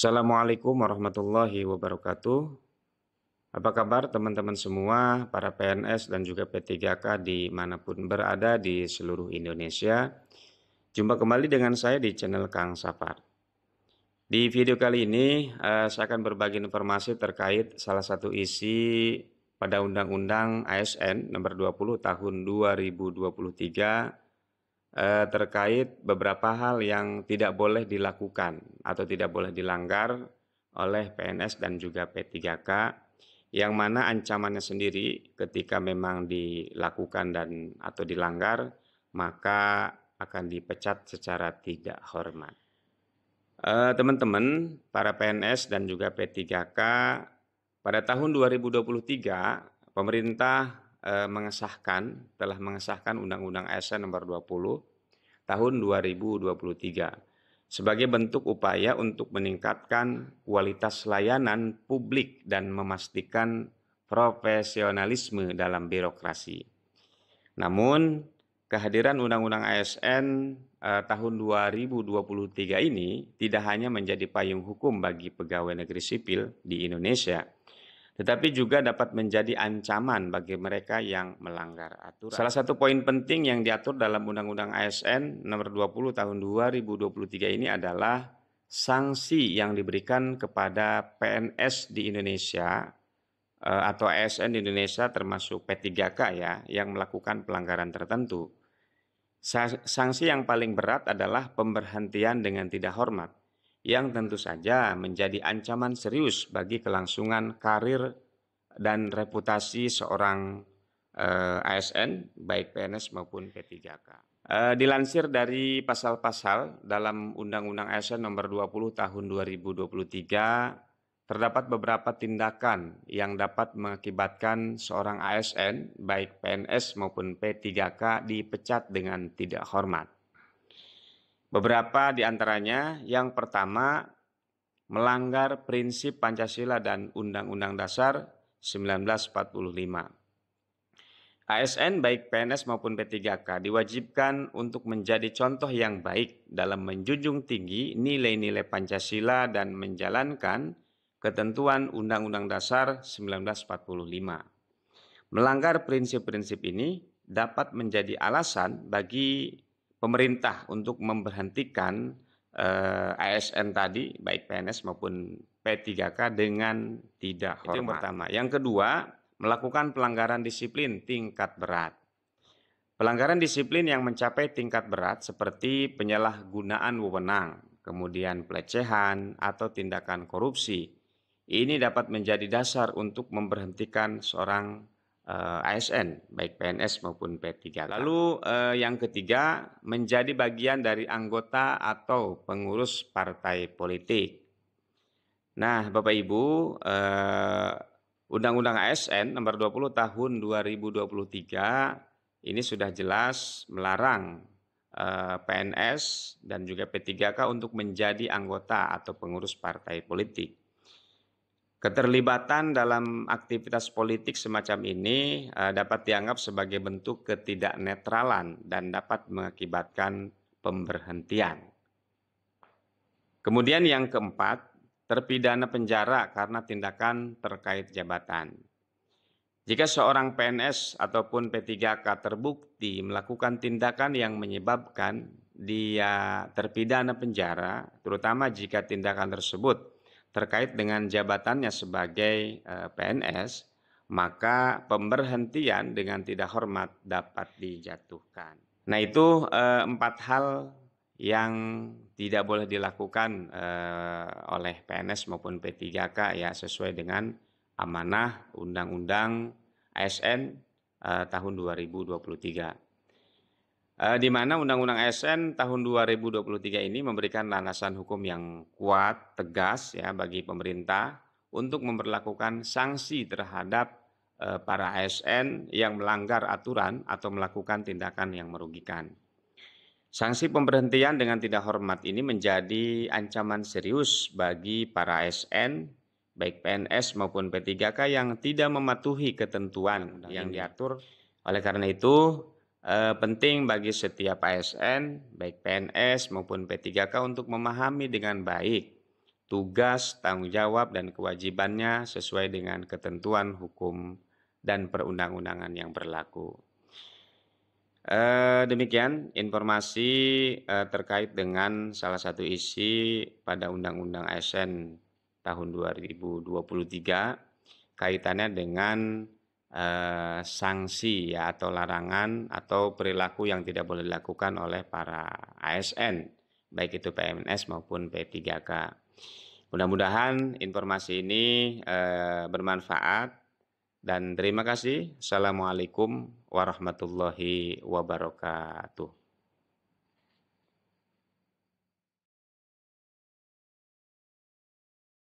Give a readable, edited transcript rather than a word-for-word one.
Assalamualaikum warahmatullahi wabarakatuh. Apa kabar teman-teman semua, para PNS dan juga P3K dimanapun berada di seluruh Indonesia. Jumpa kembali dengan saya di channel Kang Safar. Di video kali ini, saya akan berbagi informasi terkait salah satu isi pada Undang-Undang ASN nomor 20 tahun 2023 terkait beberapa hal yang tidak boleh dilakukan atau tidak boleh dilanggar oleh PNS dan juga P3K, yang mana ancamannya sendiri ketika memang dilakukan dan atau dilanggar, maka akan dipecat secara tidak hormat. Teman-teman, para PNS dan juga P3K, pada tahun 2023 pemerintah telah mengesahkan Undang-Undang ASN nomor 20 tahun 2023 sebagai bentuk upaya untuk meningkatkan kualitas layanan publik dan memastikan profesionalisme dalam birokrasi. Namun, kehadiran Undang-Undang ASN tahun 2023 ini tidak hanya menjadi payung hukum bagi pegawai negeri sipil di Indonesia, tetapi juga dapat menjadi ancaman bagi mereka yang melanggar aturan. Salah satu poin penting yang diatur dalam Undang-Undang ASN nomor 20 tahun 2023 ini adalah sanksi yang diberikan kepada PNS di Indonesia atau ASN di Indonesia termasuk P3K ya, yang melakukan pelanggaran tertentu. Sanksi yang paling berat adalah pemberhentian dengan tidak hormat, yang tentu saja menjadi ancaman serius bagi kelangsungan karir dan reputasi seorang ASN, baik PNS maupun P3K. Dilansir dari pasal-pasal dalam Undang-Undang ASN nomor 20 tahun 2023, terdapat beberapa tindakan yang dapat mengakibatkan seorang ASN, baik PNS maupun P3K, dipecat dengan tidak hormat. Beberapa di antaranya, yang pertama, melanggar prinsip Pancasila dan Undang-Undang Dasar 1945. ASN baik PNS maupun P3K diwajibkan untuk menjadi contoh yang baik dalam menjunjung tinggi nilai-nilai Pancasila dan menjalankan ketentuan Undang-Undang Dasar 1945. Melanggar prinsip-prinsip ini dapat menjadi alasan bagi pemerintah untuk memberhentikan ASN tadi, baik PNS maupun P3K, dengan tidak hormat. Itu yang pertama. Yang kedua, melakukan pelanggaran disiplin tingkat berat. Pelanggaran disiplin yang mencapai tingkat berat seperti penyalahgunaan wewenang, kemudian pelecehan atau tindakan korupsi, ini dapat menjadi dasar untuk memberhentikan seorang ASN, baik PNS maupun P3K. Lalu yang ketiga, menjadi bagian dari anggota atau pengurus partai politik. Nah, Bapak Ibu, Undang-Undang ASN nomor 20 tahun 2023 ini sudah jelas melarang PNS dan juga P3K untuk menjadi anggota atau pengurus partai politik. Keterlibatan dalam aktivitas politik semacam ini dapat dianggap sebagai bentuk ketidaknetralan dan dapat mengakibatkan pemberhentian. Kemudian yang keempat, terpidana penjara karena tindakan terkait jabatan. Jika seorang PNS ataupun P3K terbukti melakukan tindakan yang menyebabkan dia terpidana penjara, terutama jika tindakan tersebut terkait dengan jabatannya sebagai PNS, maka pemberhentian dengan tidak hormat dapat dijatuhkan. Nah, itu 4 hal yang tidak boleh dilakukan oleh PNS maupun P3K ya, sesuai dengan amanah Undang-Undang ASN tahun 2023. Di mana Undang-Undang ASN tahun 2023 ini memberikan landasan hukum yang kuat, tegas ya bagi pemerintah untuk memberlakukan sanksi terhadap para ASN yang melanggar aturan atau melakukan tindakan yang merugikan. Sanksi pemberhentian dengan tidak hormat ini menjadi ancaman serius bagi para ASN, baik PNS maupun P3K yang tidak mematuhi ketentuan yang diatur. Oleh karena itu, penting bagi setiap ASN, baik PNS maupun P3K untuk memahami dengan baik tugas, tanggung jawab, dan kewajibannya sesuai dengan ketentuan hukum dan perundang-undangan yang berlaku. Demikian informasi terkait dengan salah satu isi pada Undang-Undang ASN tahun 2023 kaitannya dengan sanksi ya atau larangan atau perilaku yang tidak boleh dilakukan oleh para ASN, baik itu PNS maupun P3K. Mudah-mudahan informasi ini bermanfaat dan terima kasih. Assalamualaikum warahmatullahi wabarakatuh.